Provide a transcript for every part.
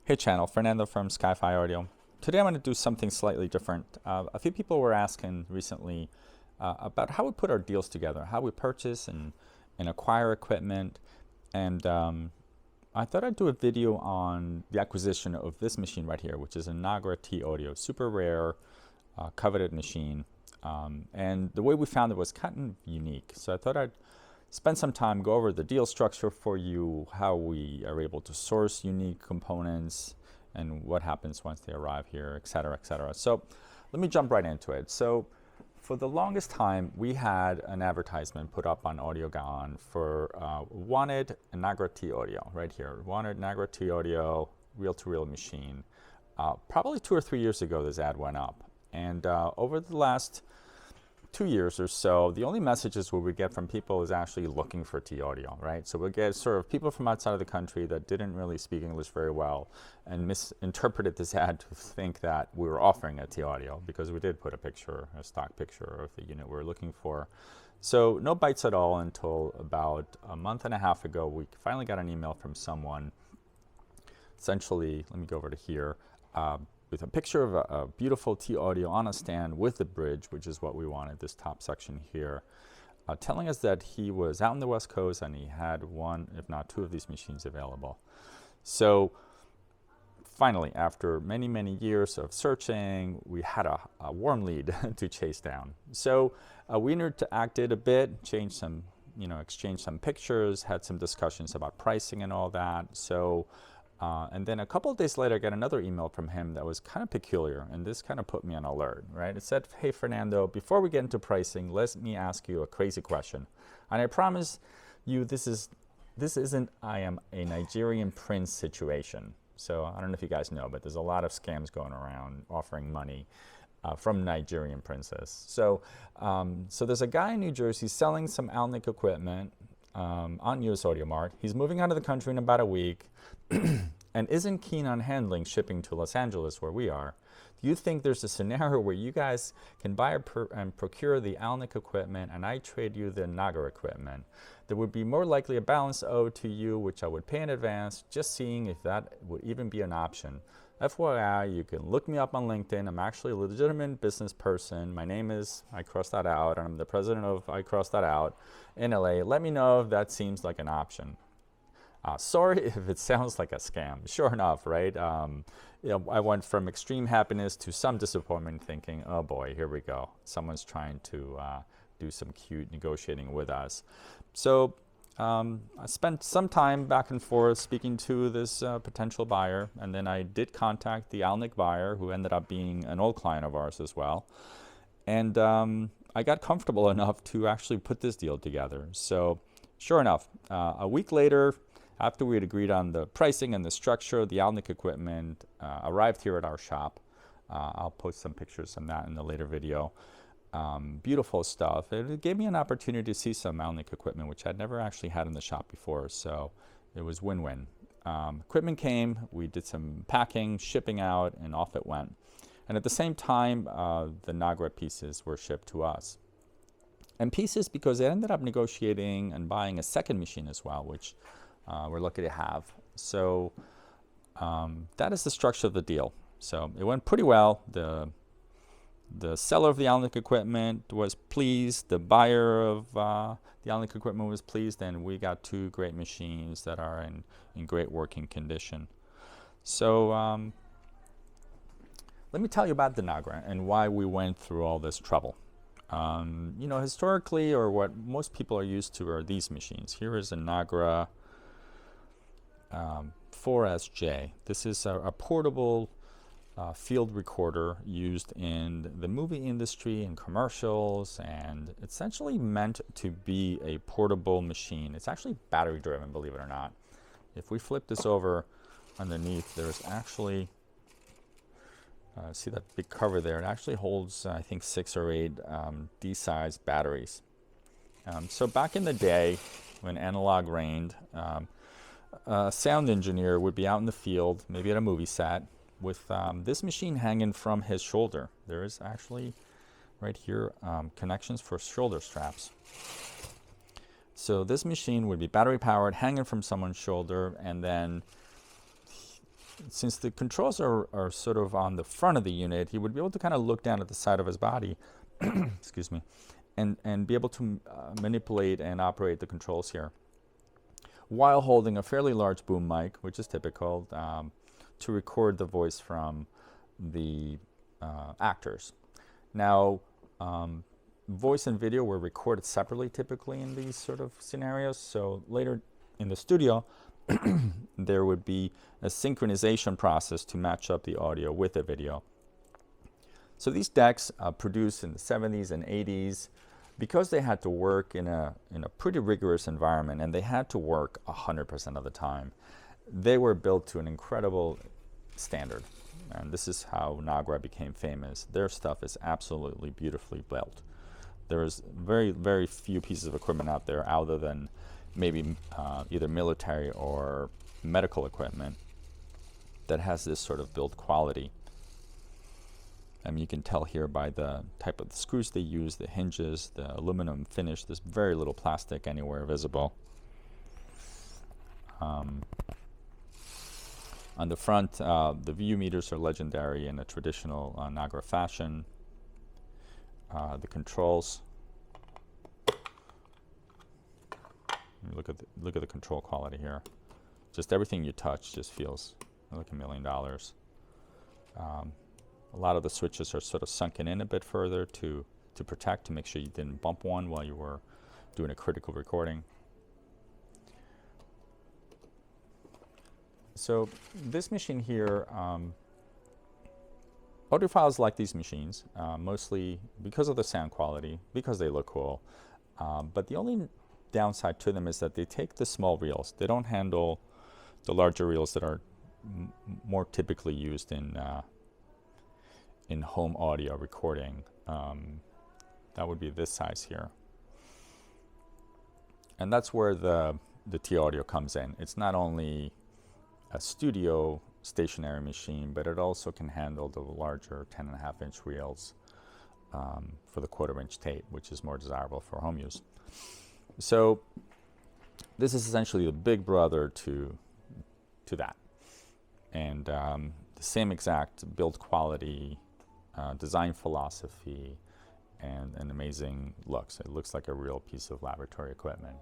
Hey channel, Fernando from SkyFi Audio. Today I'm going to do something slightly different. A few people were asking recently about how we put our deals together, how we purchase and acquire equipment, and I thought I'd do a video on the acquisition of this machine right here, which is a Nagra T Audio, super rare, coveted machine. And the way we found it was kind of unique. So I thought I'd spend some time, go over the deal structure for you, how we are able to source unique components, and what happens once they arrive here, et cetera, et cetera. So let me jump right into it. So for the longest time, we had an advertisement put up on AudioGon for wanted a Nagra T Audio, right here. Wanted Nagra T Audio, reel-to-reel machine. Probably 2 or 3 years ago, this ad went up. And over the last 2 years or so, the only messages we would get from people is actually looking for T Audio, right? So we'll get sort of people from outside of the country that didn't really speak English very well and misinterpreted this ad to think that we were offering a T Audio, because we did put a picture, a stock picture of the unit we were looking for. So no bites at all until about a month and a half ago. We finally got an email from someone. Essentially, let me go over to here. With a picture of a beautiful T Audio on a stand with the bridge, which is what we wanted, this top section here, telling us that he was out on the West Coast and he had one, if not two of these machines available. So finally, after many, many years of searching, we had a warm lead to chase down. So we interacted a bit, changed some, exchanged some pictures, had some discussions about pricing and all that. So and then a couple of days later, I got another email from him that was kind of peculiar, and this kind of put me on alert, right? It said, "Hey, Fernando, before we get into pricing, let me ask you a crazy question. And I promise you this isn't I am a Nigerian prince situation." So I don't know if you guys know, but there's a lot of scams going around offering money from Nigerian princes. So, so there's a guy in New Jersey selling some Alnic equipment on US Audio Mart. He's moving out of the country in about a week and isn't keen on handling shipping to Los Angeles, where we are. Do you think there's a scenario where you guys can buy and procure the Alnic equipment and I trade you the Nagra equipment? There would be more likely a balance owed to you, which I would pay in advance, just seeing if that would even be an option. FYI, you can look me up on LinkedIn. I'm actually a legitimate business person. My name is, I crossed that out, and I'm the president of I Crossed That Out in LA. Let me know if that seems like an option. Sorry if it sounds like a scam. Sure enough, right? I went from extreme happiness to some disappointment, thinking, oh boy, here we go. Someone's trying to do some cute negotiating with us. So I spent some time back and forth speaking to this potential buyer, and then I did contact the Alnic buyer, who ended up being an old client of ours as well. And I got comfortable enough to actually put this deal together. So sure enough, a week later, after we had agreed on the pricing and the structure, the Alnic equipment arrived here at our shop. I'll post some pictures on that in the later video. Beautiful stuff. It gave me an opportunity to see some Alnic equipment, which I'd never actually had in the shop before, so it was win-win. Equipment came, we did some packing, shipping out, and off it went. And at the same time, the Nagra pieces were shipped to us. And pieces because I ended up negotiating and buying a second machine as well, which we're lucky to have. So that is the structure of the deal. So it went pretty well. The seller of the Alnic equipment was pleased. The buyer of the Alnic equipment was pleased, and we got two great machines that are in great working condition. So let me tell you about the Nagra and why we went through all this trouble. Historically, or what most people are used to, are these machines. Here is a Nagra 4SJ. This is a portable field recorder used in the movie industry and commercials, and essentially meant to be a portable machine. It's actually battery driven, believe it or not. If we flip this over underneath, there's actually see that big cover there. It actually holds I think 6 or 8 D-sized batteries. So back in the day when analog reigned, a sound engineer would be out in the field, maybe at a movie set, with this machine hanging from his shoulder. There is actually right here connections for shoulder straps. So this machine would be battery powered, hanging from someone's shoulder, and then since the controls are sort of on the front of the unit, he would be able to kind of look down at the side of his body, excuse me, and be able to manipulate and operate the controls here, while holding a fairly large boom mic, which is typical, to record the voice from the actors. Now, voice and video were recorded separately typically in these sort of scenarios, so later in the studio, there would be a synchronization process to match up the audio with the video. So these decks produced in the 70s and 80s, because they had to work in a pretty rigorous environment, and they had to work 100% of the time, they were built to an incredible standard. And this is how Nagra became famous. Their stuff is absolutely beautifully built. There's very, very few pieces of equipment out there other than maybe either military or medical equipment that has this sort of build quality. You can tell here by the type of the screws they use, the hinges, the aluminum finish. There's very little plastic anywhere visible. On the front, the view meters are legendary in a traditional Nagra fashion. The controls. Look at the control quality here. Just everything you touch just feels like $1 million. A lot of the switches are sort of sunken in a bit further to protect, to make sure you didn't bump one while you were doing a critical recording. So this machine here, audiophiles like these machines, mostly because of the sound quality, because they look cool. But the only downside to them is that they take the small reels. They don't handle the larger reels that are more typically used in home audio recording. That would be this size here. And that's where the T-Audio comes in. It's not only a studio stationary machine, but it also can handle the larger 10.5-inch reels for the 1/4-inch tape, which is more desirable for home use. So this is essentially the big brother to that. And the same exact build quality, design philosophy, and an amazing looks. It looks like a real piece of laboratory equipment.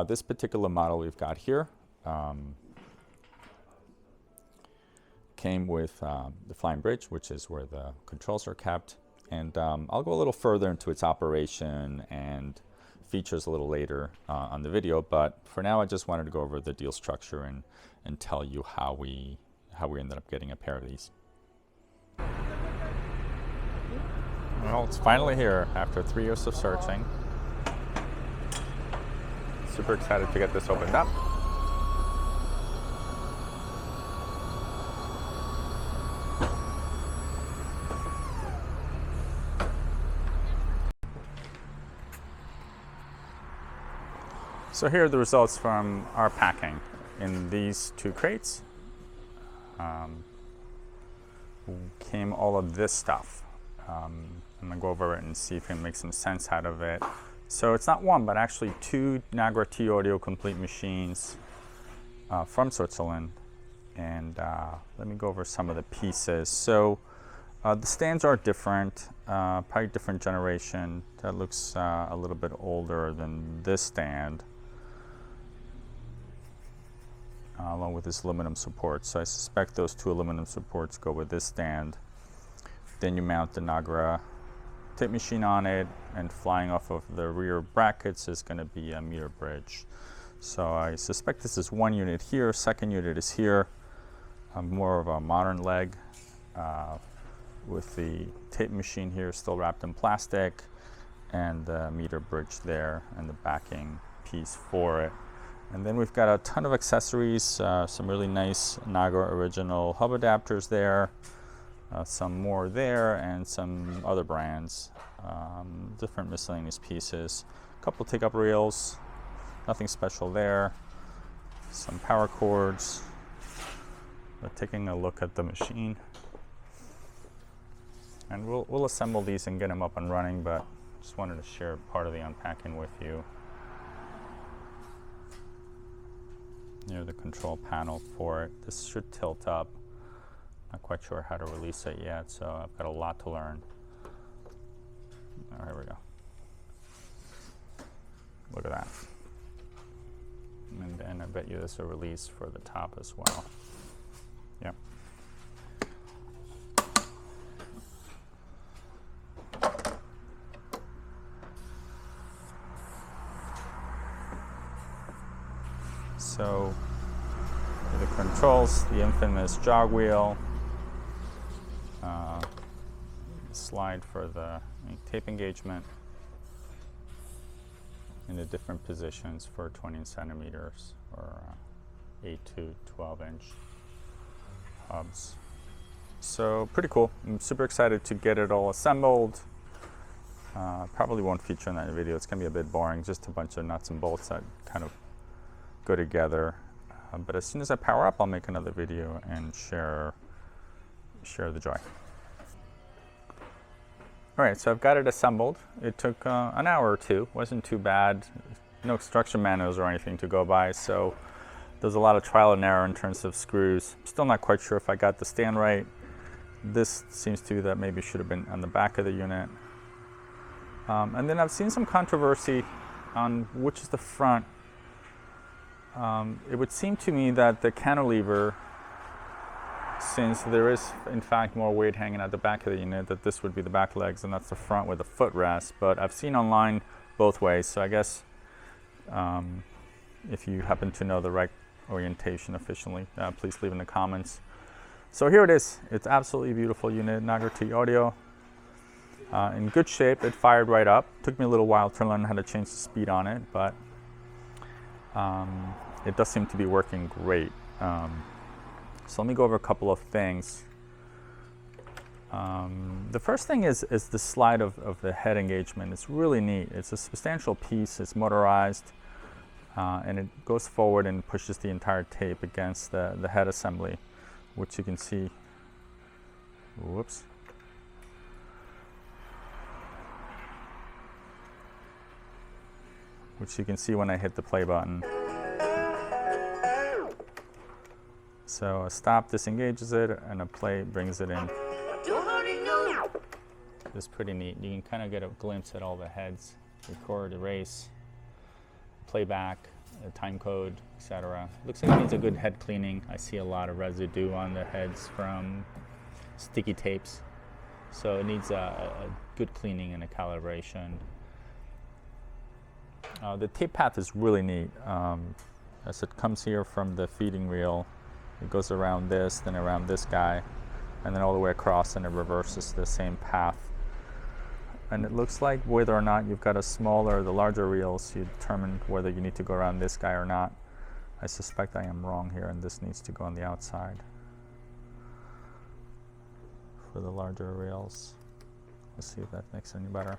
This particular model we've got here came with the flying bridge, which is where the controls are kept. And I'll go a little further into its operation and features a little later on the video, but for now I just wanted to go over the deal structure and tell you how we ended up getting a pair of these. Well, it's finally here after 3 years of searching. Super excited to get this opened up. So here are the results from our packing in these 2 crates. Came all of this stuff. I'm gonna go over it and see if we can make some sense out of it. So it's not one, but actually 2 Nagra T-Audio complete machines from Switzerland. And let me go over some of the pieces. So the stands are different, probably different generation. That looks a little bit older than this stand. Along with this aluminum support. So I suspect those 2 aluminum supports go with this stand. Then you mount the Nagra tape machine on it, and flying off of the rear brackets is going to be a meter bridge. So I suspect this is 1 unit here, 2nd unit is here, more of a modern leg with the tape machine here still wrapped in plastic, and the meter bridge there and the backing piece for it. And then we've got a ton of accessories, some really nice Nagra original hub adapters there, some more there, and some other brands, different miscellaneous pieces. A couple take-up reels, nothing special there. Some power cords. We're taking a look at the machine. And we'll assemble these and get them up and running, but just wanted to share part of the unpacking with you. near the control panel for it. This should tilt up. Not quite sure how to release it yet, so I've got a lot to learn. Oh, here we go. Look at that. And then I bet you there's a release for the top as well. Yep. So the controls, the infamous jog wheel, slide for the tape engagement, in the different positions for 20 centimeters or 8 to 12 inch hubs. So pretty cool. I'm super excited to get it all assembled. Probably won't feature in that video. It's gonna be a bit boring, just a bunch of nuts and bolts that kind of go together. But as soon as I power up, I'll make another video and share the joy. All right, so I've got it assembled. It took an hour or two. Wasn't too bad. No instruction manuals or anything to go by, so there's a lot of trial and error in terms of screws. Still not quite sure if I got the stand right. This seems to be that maybe should have been on the back of the unit. And then I've seen some controversy on which is the front. It would seem to me that the cantilever, since there is in fact more weight hanging at the back of the unit, that this would be the back legs and that's the front with the footrest. But I've seen online both ways, so I guess if you happen to know the right orientation officially, please leave in the comments. So here it is. It's absolutely beautiful unit, Nagra T audio. In good shape. It fired right up. Took me a little while to learn how to change the speed on it, but it does seem to be working great. So let me go over a couple of things. The first thing is the slide of the head engagement. It's really neat. It's a substantial piece. It's motorized, and it goes forward and pushes the entire tape against the head assembly, which you can see. Whoops. Which you can see when I hit the play button. So a stop disengages it, and a play brings it in. It's pretty neat. You can kind of get a glimpse at all the heads. Record, erase, playback, time code, etc. Looks like it needs a good head cleaning. I see a lot of residue on the heads from sticky tapes. So it needs a good cleaning and a calibration. The tape path is really neat. As it comes here from the feeding reel, it goes around this, then around this guy, and then all the way across, and it reverses the same path. And it looks like whether or not you've got a smaller or the larger reels, you determine whether you need to go around this guy or not. I suspect I am wrong here, and this needs to go on the outside for the larger reels. Let's see if that makes it any better.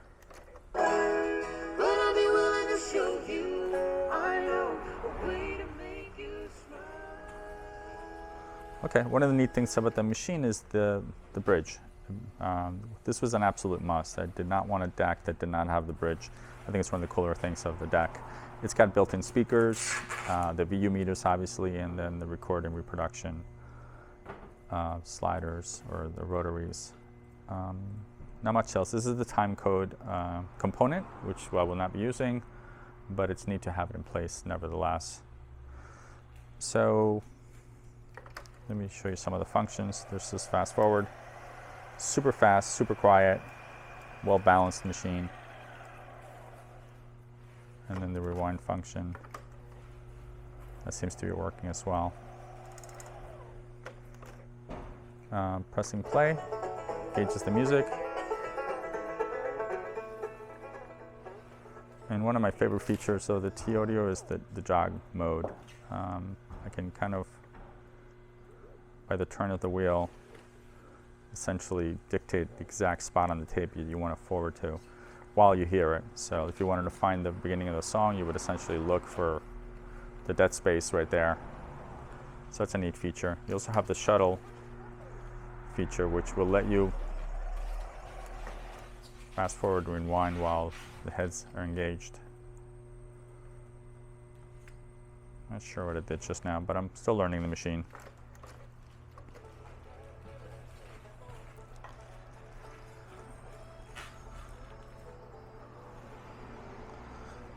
Okay, one of the neat things about the machine is the bridge. This was an absolute must. I did not want a deck that did not have the bridge. I think it's one of the cooler things of the deck. It's got built-in speakers, the VU meters obviously, and then the record and reproduction sliders or the rotaries. Not much else. This is the time code component, which I will not be using, but it's neat to have it in place nevertheless. So let me show you some of the functions. There's this fast forward, super fast, super quiet, well balanced machine. And then the rewind function, that seems to be working as well. Pressing play, gauges the music. And one of my favorite features of the T audio is the jog mode. I can kind of, by the turn of the wheel, essentially dictate the exact spot on the tape you want to forward to while you hear it. So if you wanted to find the beginning of the song, you would essentially look for the dead space right there. So that's a neat feature. You also have the shuttle feature, which will let you fast forward and rewind while the heads are engaged. Not sure what it did just now, but I'm still learning the machine.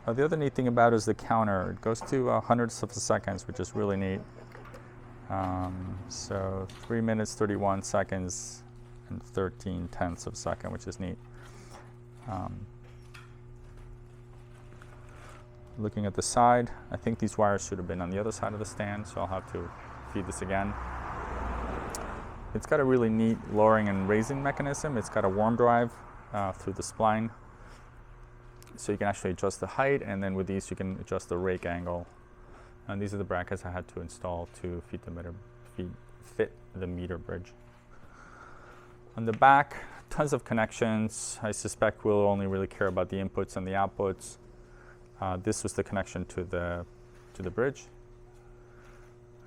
The other neat thing about it is the counter. It goes to hundredths of seconds, which is really neat. So 3 minutes, 31 seconds, and 13 tenths of a second, which is neat. Looking at the side, I think these wires should have been on the other side of the stand, so I'll have to feed this again. It's got a really neat lowering and raising mechanism. It's got a warm drive through the spline, so you can actually adjust the height, and then with these you can adjust the rake angle. And these are the brackets I had to install to fit the meter bridge. On the back, tons of connections. I suspect we'll only really care about the inputs and the outputs. This was the connection to the bridge.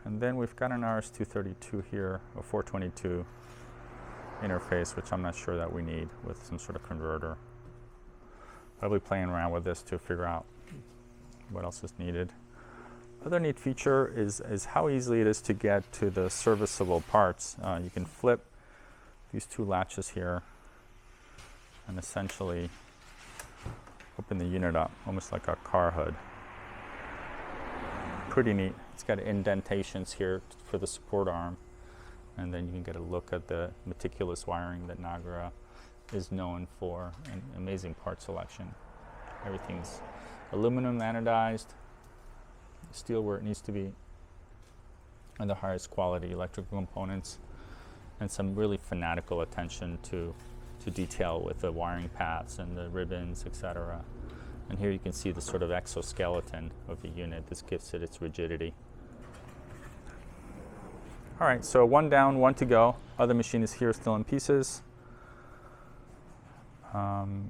And then we've got an RS-232 here, a 422 interface, which I'm not sure that we need with some sort of converter. Probably playing around with this to figure out what else is needed. Other neat feature is how easily it is to get to the serviceable parts. You can flip these two latches here and essentially open the unit up, almost like a car hood. Pretty neat. It's got indentations here for the support arm, and then you can get a look at the meticulous wiring that Nagra is known for, and amazing part selection. Everything's aluminum anodized, steel where it needs to be, and the highest quality electrical components, and some really fanatical attention to detail with the wiring paths and the ribbons, etc. And here you can see the sort of exoskeleton of the unit. This gives it its rigidity. All right, so one down, one to go. Other machine is here still in pieces.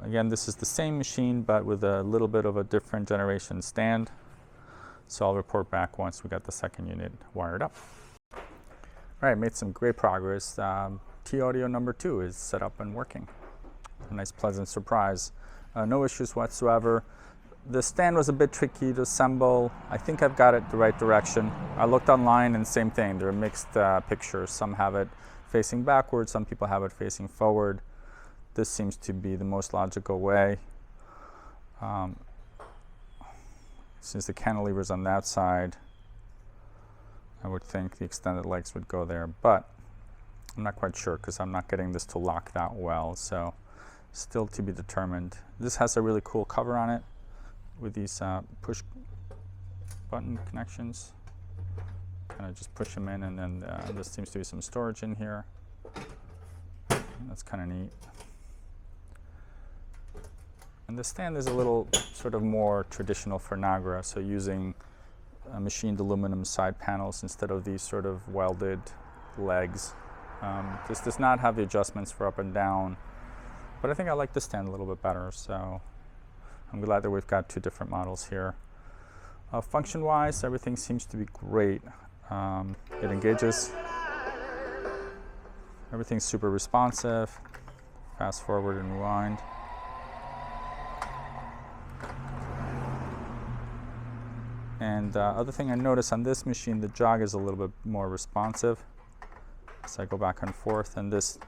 Again, this is the same machine, but with a little bit of a different generation stand. So I'll report back once we got the second unit wired up. All right, made some great progress. T-Audio number 2 is set up and working. A nice pleasant surprise. No issues whatsoever. The stand was a bit tricky to assemble. I think I've got it the right direction. I looked online and same thing. There are mixed pictures. Some have it facing backwards, some people have it facing forward. This seems to be the most logical way. Since the cantilever's on that side, I would think the extended legs would go there, but I'm not quite sure because I'm not getting this to lock that well, so still to be determined. This has a really cool cover on it with these push button connections. Kind of just push them in, and then there seems to be some storage in here. That's kind of neat. And the stand is a little sort of more traditional for Nagra, so using machined aluminum side panels instead of these sort of welded legs. This does not have the adjustments for up and down, but I think I like the stand a little bit better, so I'm glad that we've got two different models here. Function-wise, everything seems to be great. It engages. Everything's super responsive. Fast forward and rewind. And other thing I noticed on this machine, the jog is a little bit more responsive. So I go back and forth, and this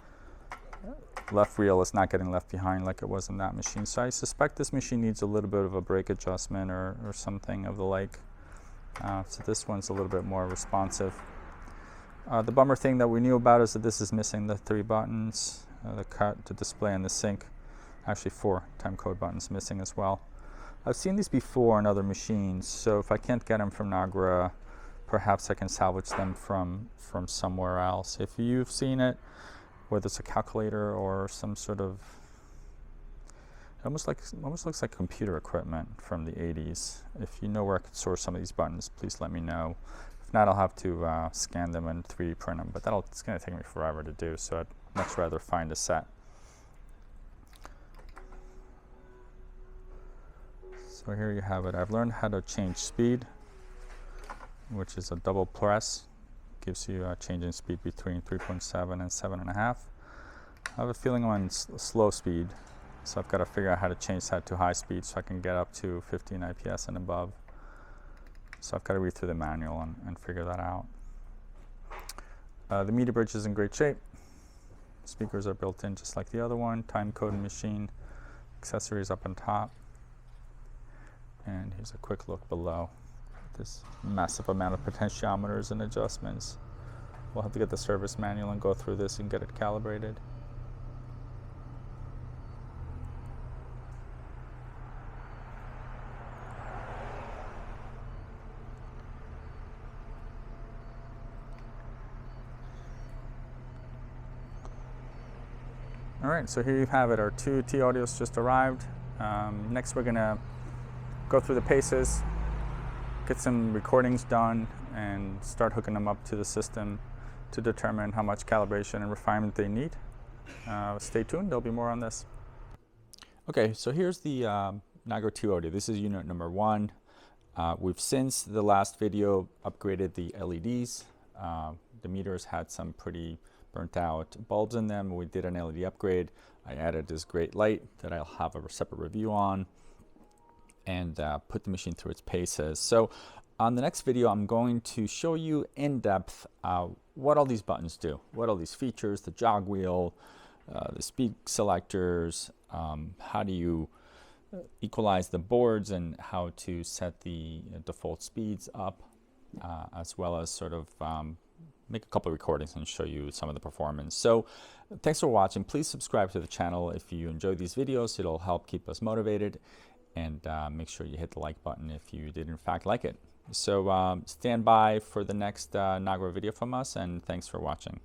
left reel is not getting left behind like it was in that machine. So I suspect this machine needs a little bit of a brake adjustment or something of the like. So this one's a little bit more responsive. The bummer thing that we knew about is that this is missing the 3 buttons, the cut, the display, and the sync. Actually 4 time code buttons missing as well. I've seen these before on other machines, so if I can't get them from Nagra, perhaps I can salvage them from somewhere else. If you've seen it, whether it's a calculator or some sort of, it almost looks like computer equipment from the 80s. If you know where I could source some of these buttons, please let me know. If not, I'll have to scan them and 3D print them, but it's going to take me forever to do, so I'd much rather find a set. So here you have it. I've learned how to change speed, which is a double press. Gives you a change in speed between 3.7 and 7.5. I have a feeling I'm on slow speed, so I've got to figure out how to change that to high speed so I can get up to 15 IPS and above. So I've got to read through the manual and figure that out. The meter bridge is in great shape. Speakers are built in just like the other one. Time code machine. Accessories up on top. And here's a quick look below. This massive amount of potentiometers and adjustments. We'll have to get the service manual and go through this and get it calibrated. All right, so here you have it. Our two T-Audios just arrived. Next, we're gonna go through the paces, get some recordings done, and start hooking them up to the system to determine how much calibration and refinement they need. Stay tuned, there'll be more on this. Okay, so here's the Nagra T-Audio. This is unit number 1. We've since the last video upgraded the LEDs. The meters had some pretty burnt out bulbs in them. We did an LED upgrade. I added this great light that I'll have a separate review on, and put the machine through its paces. So on the next video, I'm going to show you in depth what all these buttons do, what all these features, the jog wheel, the speed selectors, how do you equalize the boards, and how to set the default speeds up, as well as sort of make a couple of recordings and show you some of the performance. So thanks for watching. Please subscribe to the channel if you enjoy these videos. It'll help keep us motivated, and make sure you hit the like button if you did in fact like it. So stand by for the next Nagra video from us, and thanks for watching.